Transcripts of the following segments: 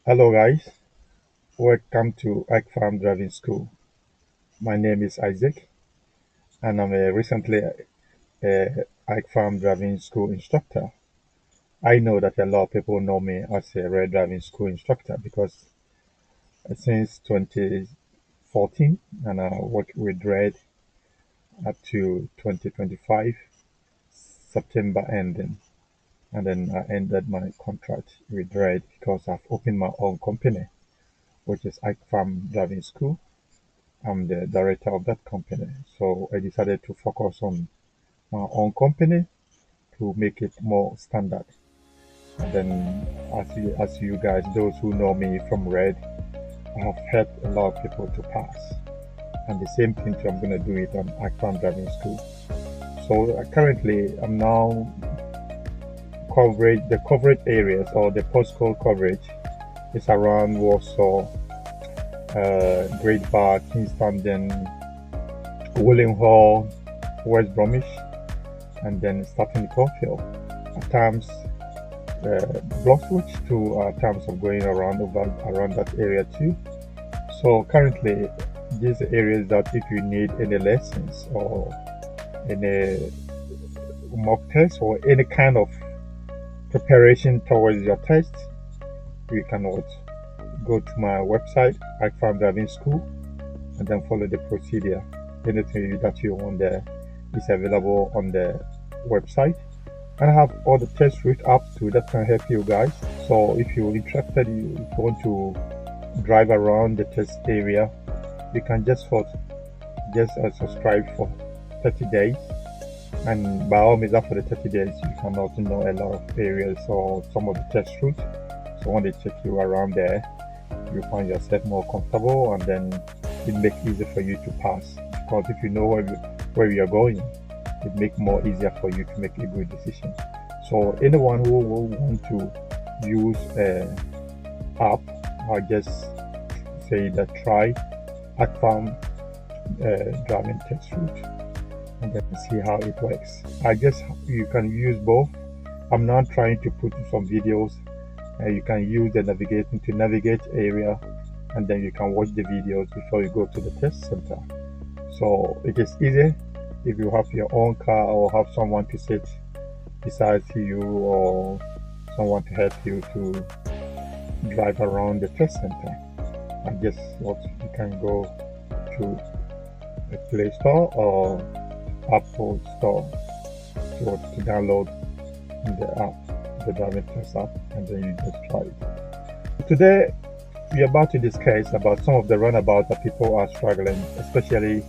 Hello guys, welcome to IKeFam Driving School. My name is Isaac and I'm a recently IKeFam Driving School instructor. I know that a lot of people know me as a red driving school instructor because since 2014 and I work with red up to 2025 September ending, and then I ended my contract with red because I've opened my own company, which is IKeFam Driving School. I'm the director of that company. So I decided to focus on my own company to make it more standard. And then as you guys, those who know me from Red, I have helped a lot of people to pass. And the same thing I'm gonna do it on IKeFam Driving School. So currently I'm now the coverage areas or the postcode coverage is around Walsall, Great Bar, Kingston, Wolverhampton, West Bromwich, and then starting Caulfield. At times, block switch to times of going around that area too. So currently, these areas that if you need any lessons or any mock test or any kind of preparation towards your test, you can go to my website, IKeFam Driving School, and then follow the procedure. Anything that you want there is available on the website. And I have all the test route apps too that can help you guys. So if you're interested, if you want to drive around the test area, you can just subscribe for 30 days. And by all means, after the 30 days, you can also know a lot of areas or some of the test routes. So when they take you around there, you find yourself more comfortable, and then it makes it easier for you to pass. Because if you know where you're going, it makes more easier for you to make a good decision. So anyone who will want to use an app, I just say that try IKeFam Driving Test Route and then see how it works. I guess you can use both. I'm not trying to put some videos. You can use the navigating to navigate area, and then you can watch the videos before you go to the test center. So it is easy if you have your own car or have someone to sit beside you or someone to help you to drive around the test center. I guess you can go to the Play Store or Apple Store to download the app, the driving test app, and then you just try it. Today we're about to discuss about some of the roundabout that people are struggling, especially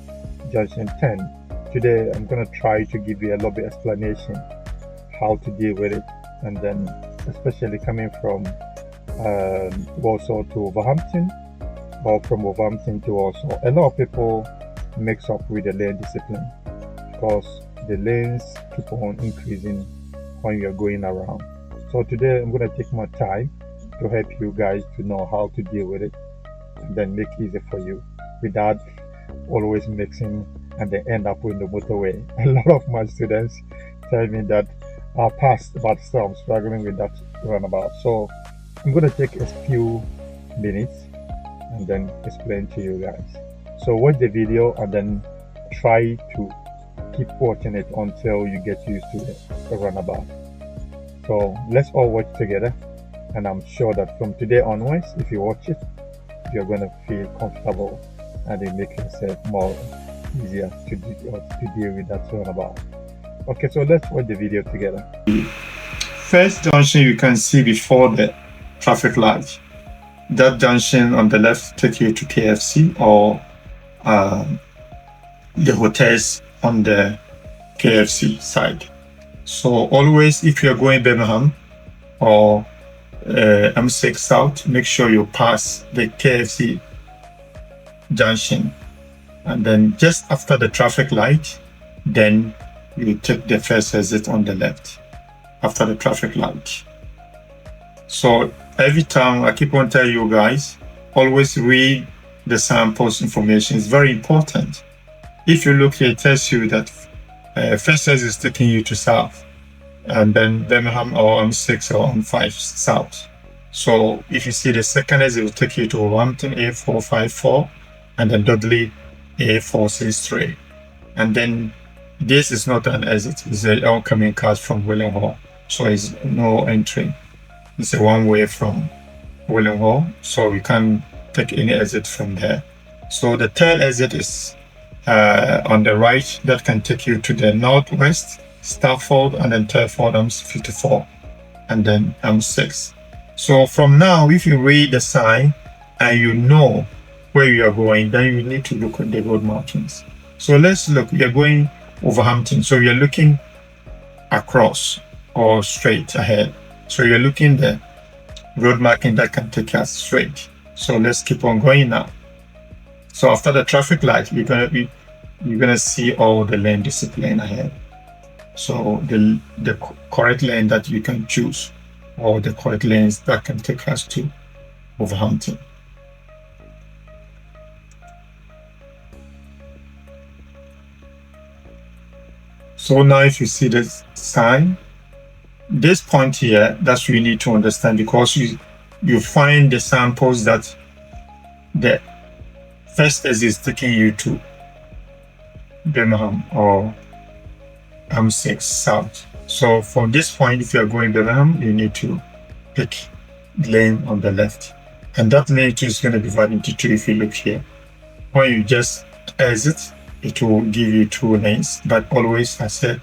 Junction 10. Today I'm going to try to give you a little bit explanation how to deal with it, and then especially coming from Walsall to Wolverhampton or from Wolverhampton to Walsall. A lot of people mix up with the lane discipline because the lanes keep on increasing when you're going around. So today I'm going to take my time to help you guys to know how to deal with it and then make it easy for you without always mixing and they end up in the motorway. A lot of my students tell me that I passed, but still I'm struggling with that roundabout. So I'm going to take a few minutes and then explain to you guys. So watch the video and then try to keep watching it until you get used to the roundabout. So let's all watch together, and I'm sure that from today onwards, if you watch it, you're going to feel comfortable and it makes yourself more easier to deal with that roundabout. Okay, so let's watch the video together. First junction you can see before the traffic light. That junction on the left take you to KFC or the hotels on the KFC side. So always, if you're going Birmingham or M6 South, make sure you pass the KFC junction, and then just after the traffic light, then you take the first exit on the left after the traffic light. So every time I keep on telling you guys, always read the signpost information. It's very important. If you look here, it tells you that first exit is taking you to south, and then Birmingham or M6 or M5 south. So if you see the second exit, it will take you to Wolverhampton A454 and then Dudley A463. And then this is not an exit, it's an oncoming cars from William Hall. So it's no entry. It's a one-way from William Hall, so we can't take any exit from there. So the third exit is on the right, that can take you to the northwest, Stafford, and then Telford, M54, and then M6. So from now, if you read the sign and you know where you are going, then you need to look at the road markings. So let's look, we are going Wolverhampton, so we are looking across or straight ahead. So you're looking the road marking that can take us straight. So let's keep on going now. So after the traffic light, you're gonna see all the lane discipline ahead. So the correct lane that you can choose, or the correct lanes that can take us to Wolverhampton. So now if you see the sign, this point here, that's what you need to understand, because you find the signpost that the first exit is taking you to Birmingham or M6 South. So from this point, if you're going Birmingham, you need to pick lane on the left. And that lane too is going to be divided into two. If you look here, when you just exit, it will give you two lanes. But always, I said,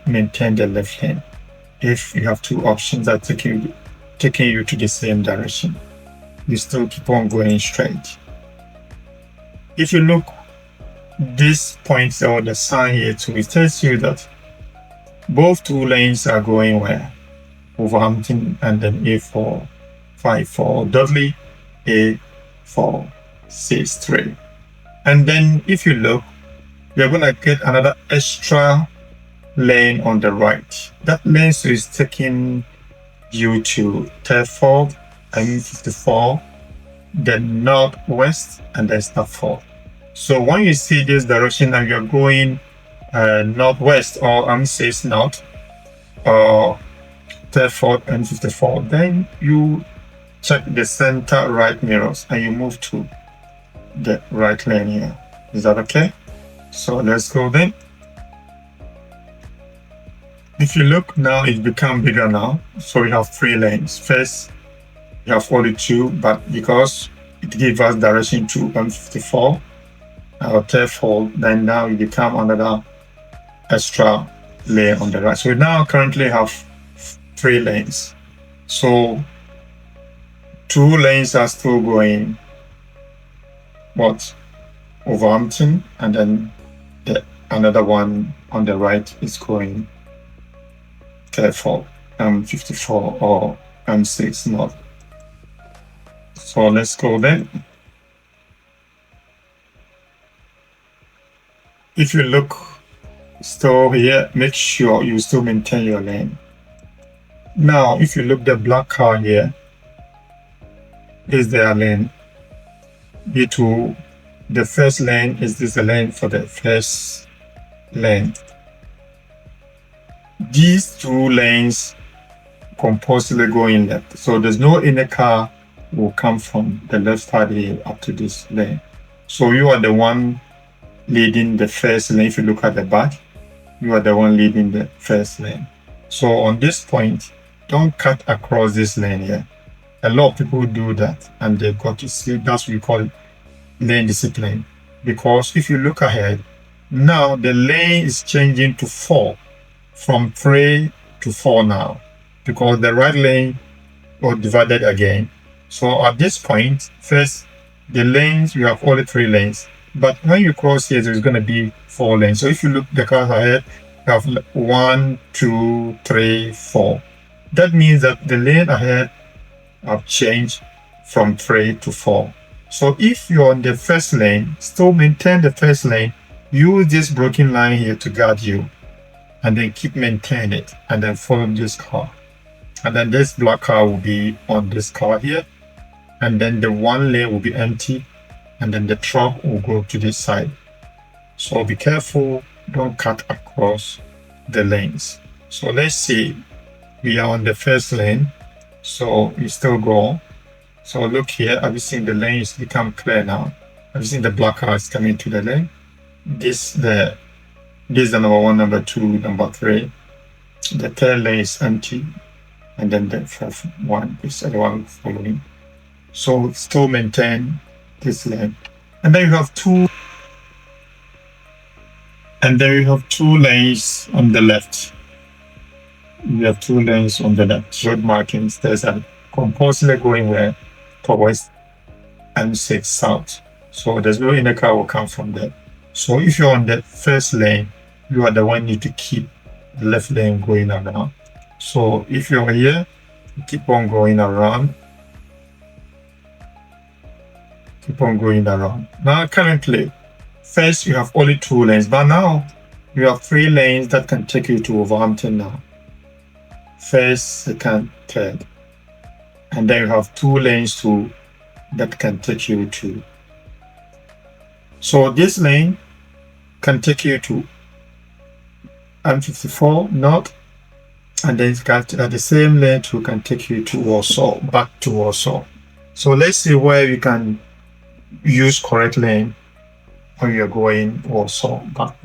maintain the left lane. If you have two options that taking you to the same direction, you still keep on going straight. If you look this point or the sign here too, it tells you that both two lanes are going where? Wolverhampton and then A454, Dudley A463. And then if you look, you're gonna get another extra lane on the right. That lane is taking you to Telford, M54, then northwest, and then Stafford. So when you see this direction and you're going northwest, or M6 north, or Telford M54, then you check the center right mirrors and you move to the right lane here. Is that okay? So let's go then. If you look now, it's become bigger now. So we have 3 lanes. First, you have only 2, but because it gives us direction to M54 or Telford, then now it become another extra lane on the right. So we now currently have 3 lanes. So 2 lanes are still going Wolverhampton, and then another one on the right is going Telford, M54 or M6 north. So let's go then. If you look still here, make sure you still maintain your lane. Now, if you look the black car here, is their lane. B2, the first lane is this the lane for the first lane. These 2 lanes compulsively go in left. So there's no inner car will come from the left side here up to this lane. So you are the one leading the first lane. If you look at the back, you are the one leading the first lane. So on this point, don't cut across this lane here. A lot of people do that and they've got to see, that's what we call lane discipline. Because if you look ahead, now the lane is changing to 4, from 3 to 4 now, because the right lane was divided again. So at this point, first, the lanes, we have only 3 lanes, but when you cross here, there's going to be 4 lanes. So if you look the cars ahead, you have 1, 2, 3, 4. That means that the lane ahead have changed from 3 to 4. So if you're on the first lane, still maintain the first lane, use this broken line here to guard you, and then keep maintaining it, and then follow this car. And then this black car will be on this car here, and then the one lane will be empty, and then the truck will go to this side. So be careful, don't cut across the lanes. So let's see, we are on the first lane. So you still go. So look here, have you seen the lanes become clear now? Have you seen the black cars coming to the lane? This is the number 1, number 2, number 3. The third lane is empty, and then the fourth one is the one following. So still maintain this lane. And then you have two lanes on the left. You have 2 lanes on the left. Road markings. There's a compulsory going where towards M6 south. So there's no inner car will come from there. So if you're on the first lane, you are the one need to keep the left lane going around. So if you're here, keep on going around. Keep on going around. Now currently, first you have only 2 lanes, but now you have 3 lanes that can take you to Wolverhampton now. First, second, third. And then you have 2 lanes that can take you to. So this lane can take you to M54 north, and then it's got the same lane can take you to Walsall, back to Walsall. So let's see where you can use correct lane when you're going Walsall back.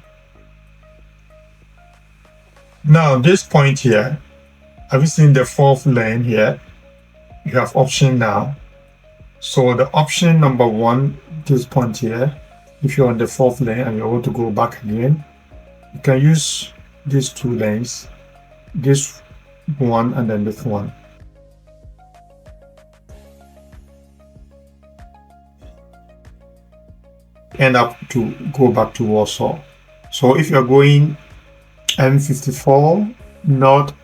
Now this point here, have you seen the 4th lane here? You have option now. So the option number 1, this point here, if you're on the 4th lane and you want to go back again, you can use these 2 lanes, this one and then this one. End up to go back to Walsall. So if you're going M54 north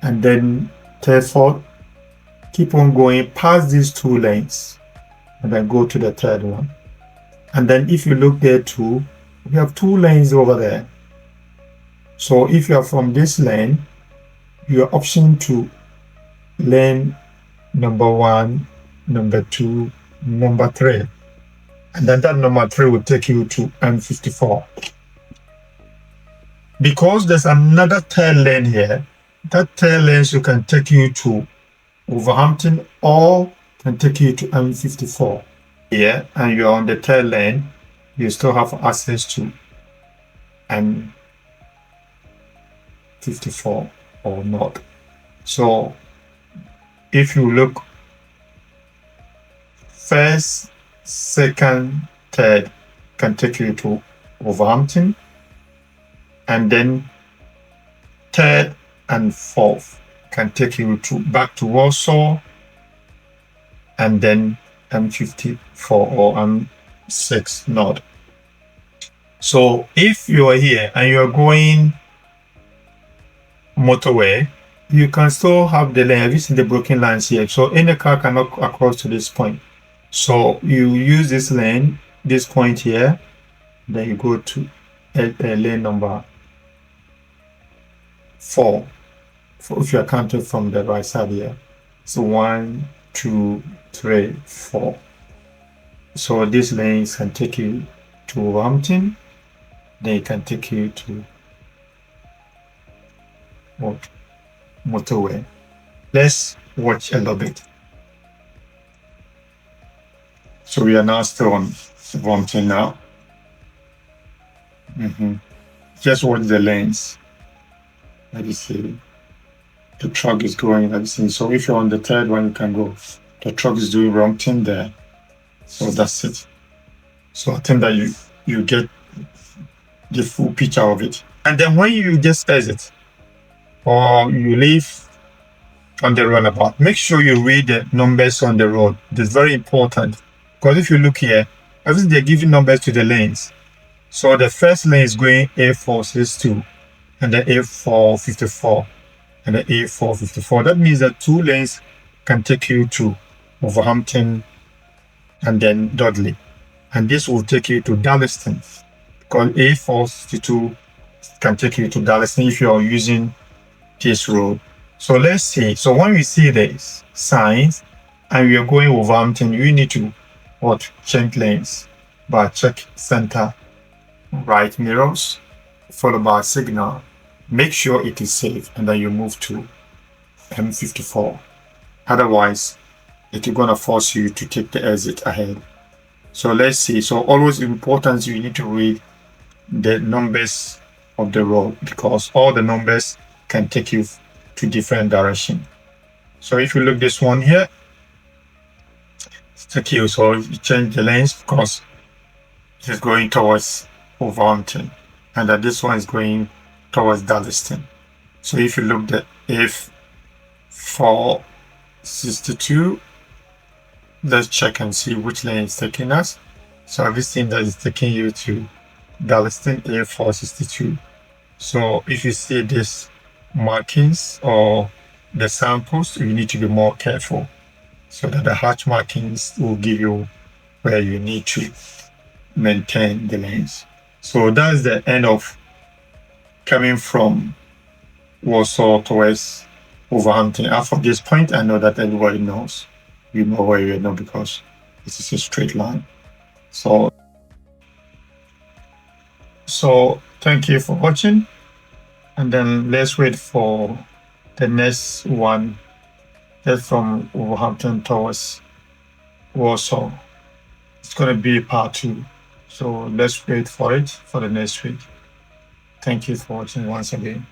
and then Telford, keep on going past these 2 lanes and then go to the 3rd one. And then if you look there too, we have 2 lanes over there. So if you are from this lane, your option to lane number 1, number 2, number 3. And then that number 3 will take you to M54. Because there's another 3rd lane here, that 3rd lane you can take you to Wolverhampton or can take you to M54. Here, and you're on the 3rd lane, you still have access to M54 or not. So if you look, 1st, 2nd, 3rd can take you to Wolverhampton, and then 3rd and 4th can take you back to Walsall, and then M54 or M6 north. So if you are here and you're going motorway, you can still have the lane. Have you seen the broken lines here? So any car cannot cross to this point. So you use this lane, this point here, then you go to lane number 4. If you are counting from the right side here. So 1, 2, 3, 4. So these lanes can take you to Wolverhampton, then it can take you to motorway. Let's watch a little bit. So we are now still on Wolverhampton now. Just watch the lanes. Let me see. The truck is going, let me see. So if you're on the 3rd one, you can go. The truck is doing wrong thing there. So that's it. So I think that you get the full picture of it. And then when you just exit or you leave on the roundabout, make sure you read the numbers on the road. It's very important. Because if you look here, obviously they're giving numbers to the lanes. So the first lane is going A462, and then A454, and then A454. That means that 2 lanes can take you to Wolverhampton and then Dudley. And this will take you to Darlaston, because A462 can take you to Darlaston if you are using this road. So let's see. So when we see these signs and we are going Wolverhampton, you need to change lanes by check center right mirrors, followed by signal. Make sure it is safe, and then you move to M54. Otherwise, it's going to force you to take the exit ahead. So let's see. So always important, you need to read the numbers of the road, because all the numbers can take you to different direction. So if you look this one here, it's take you. So you change the lanes because it is going towards Wolverhampton, and that this one is going towards Darlaston. So if you look at F462, let's check and see which lane is taking us. So everything that is taking you to Darlaston, A462. So if you see these markings or the signpost, you need to be more careful, so that the hatch markings will give you where you need to maintain the lanes. So that's the end of coming from Walsall towards Wolverhampton. After this point, I know that everybody knows. You know where you are now because this is a straight line. So thank you for watching, and then let's wait for the next one. That's from Wolverhampton towards Walsall. It's going to be part 2. So let's wait for it for the next week. Thank you for watching once again.